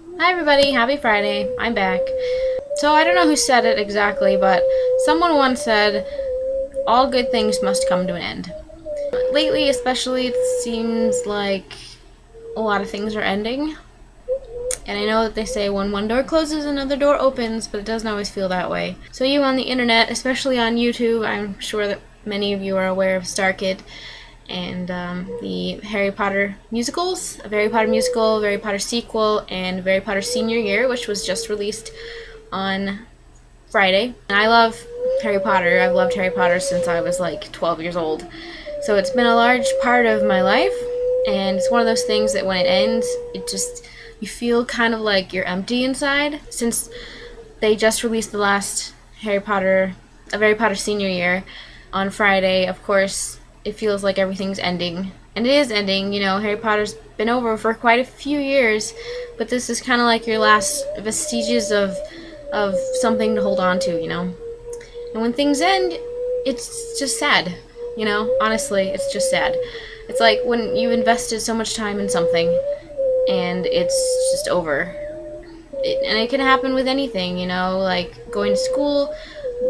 Hi everybody, happy Friday. I'm back. So I don't know who said it exactly, but someone once said, all good things must come to an end. Lately, especially, it seems like a lot of things are ending. And I know that they say when one door closes, another door opens, but it doesn't always feel that way. So you on the internet, especially on YouTube, I'm sure that many of you are aware of StarKid and the Harry Potter musicals, a Harry Potter musical, Harry Potter sequel, and Harry Potter Senior Year, which was just released on Friday. And I love Harry Potter. I've loved Harry Potter since I was like 12 years old. So it's been a large part of my life, and it's one of those things that when it ends, it just, you feel kind of like you're empty inside. Since they just released the last Harry Potter, a Harry Potter Senior Year on Friday, of course, it feels like everything's ending. And it is ending, you know, Harry Potter's been over for quite a few years, but this is kind of like your last vestiges of something to hold on to, you know. And when things end, it's just sad, you know. Honestly, it's just sad. It's like when you invested so much time in something and it's just over. And it can happen with anything, you know, like going to school,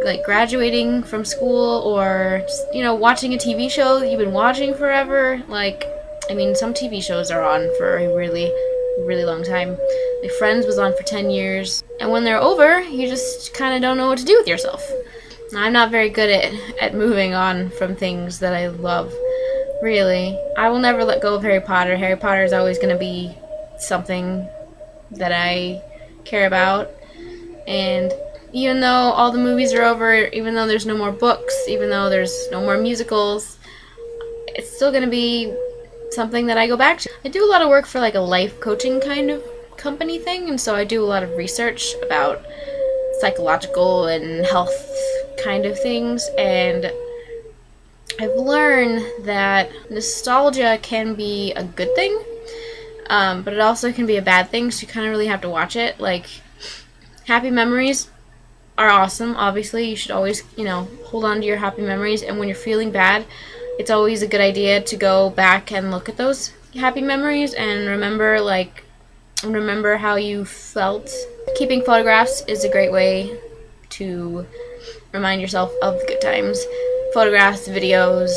like graduating from school, or just, you know, watching a TV show that you've been watching forever. Like, I mean, some TV shows are on for a really, really long time. Like Friends was on for 10 years, and when they're over, you just kind of don't know what to do with yourself. I'm not very good at moving on from things that I love. Really, I will never let go of Harry Potter. Harry Potter is always going to be something that I care about, and even though all the movies are over, even though there's no more books, even though there's no more musicals, it's still going to be something that I go back to. I do a lot of work for like a life coaching kind of company thing, and so I do a lot of research about psychological and health kind of things, and I've learned that nostalgia can be a good thing, but it also can be a bad thing, so you kind of really have to watch it. Like, happy memories are awesome. Obviously, you should always, you know, hold on to your happy memories, and when you're feeling bad, it's always a good idea to go back and look at those happy memories and remember how you felt. Keeping photographs is a great way to remind yourself of the good times. Photographs, videos,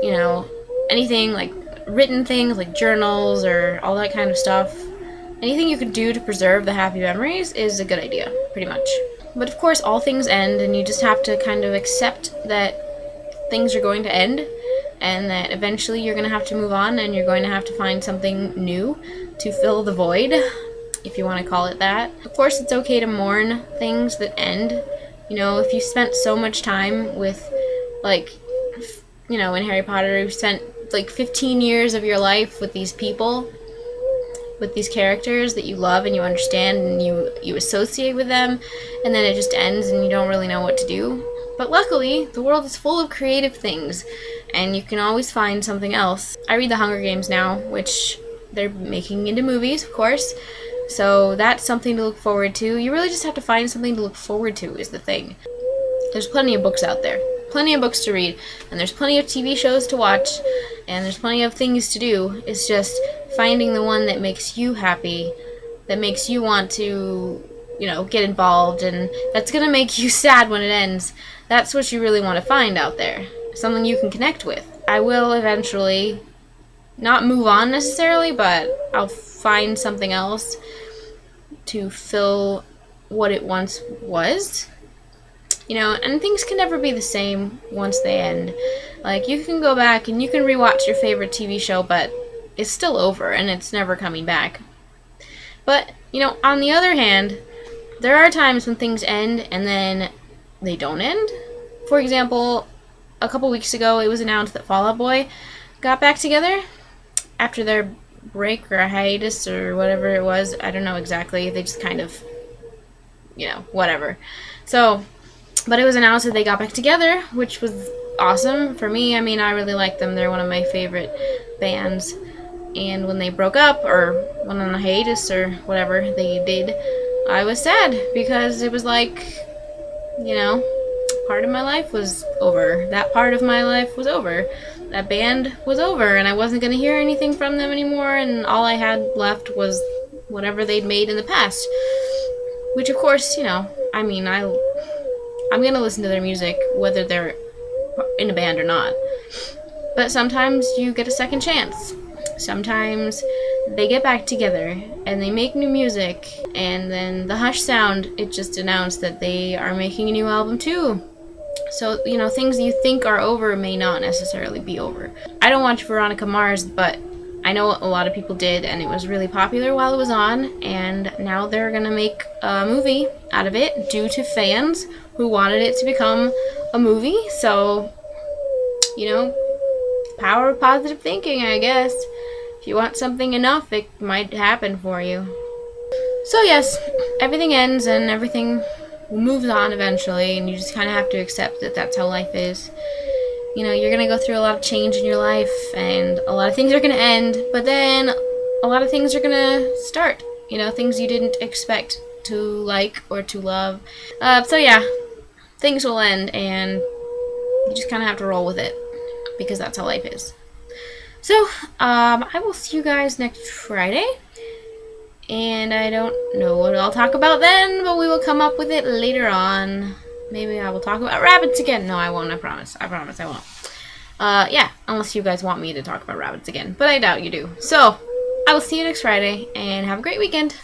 you know, anything like written things like journals or all that kind of stuff. Anything you can do to preserve the happy memories is a good idea, pretty much. But of course, all things end, and you just have to kind of accept that things are going to end, and that eventually you're going to have to move on, and you're going to have to find something new to fill the void, if you want to call it that. Of course, it's okay to mourn things that end. You know, if you spent so much time with, like, you know, in Harry Potter, you spent like 15 years of your life with these people, with these characters that you love and you understand and you associate with them, and then it just ends and you don't really know what to do. But luckily, the world is full of creative things, and you can always find something else. I read The Hunger Games now, which they're making into movies, of course, so that's something to look forward to. You really just have to find something to look forward to is the thing. There's plenty of books out there, plenty of books to read, and there's plenty of TV shows to watch, and there's plenty of things to do. It's just finding the one that makes you happy, that makes you want to, you know, get involved, and that's gonna make you sad when it ends. That's what you really want to find out there. Something you can connect with. I will eventually not move on necessarily, but I'll find something else to fill what it once was. You know, and things can never be the same once they end. Like, you can go back and you can rewatch your favorite TV show, but it's still over and it's never coming back. But, you know, on the other hand, there are times when things end and then they don't end. For example, a couple weeks ago, it was announced that Fall Out Boy got back together after their break or a hiatus or whatever it was. I don't know exactly. They just kind of, you know, whatever. So, but it was announced that they got back together, which was awesome for me. I mean, I really like them. They're one of my favorite bands. And when they broke up or went on a hiatus or whatever they did, I was sad because it was like, you know, part of my life was over. That part of my life was over. That band was over, and I wasn't going to hear anything from them anymore, and all I had left was whatever they'd made in the past. Which, of course, you know, I mean, I'm gonna listen to their music whether they're in a band or not. But sometimes you get a second chance. Sometimes they get back together and they make new music, and then the Hush Sound, it just announced that they are making a new album too. So, you know, things you think are over may not necessarily be over. I don't watch Veronica Mars, but I know a lot of people did, and it was really popular while it was on, and now they're gonna make a movie out of it due to fans who wanted it to become a movie. So, you know, power of positive thinking, I guess. If you want something enough, it might happen for you. So yes, everything ends and everything moves on eventually, and you just kind of have to accept that that's how life is. You know, you're going to go through a lot of change in your life, and a lot of things are going to end, but then a lot of things are going to start. You know, things you didn't expect to like or to love. So yeah, things will end, and you just kind of have to roll with it, because that's how life is. So, I will see you guys next Friday. And I don't know what I'll talk about then, but we will come up with it later on. Maybe I will talk about rabbits again. No, I won't, I promise. I promise I won't. Yeah, unless you guys want me to talk about rabbits again. But I doubt you do. So, I will see you next Friday, and have a great weekend.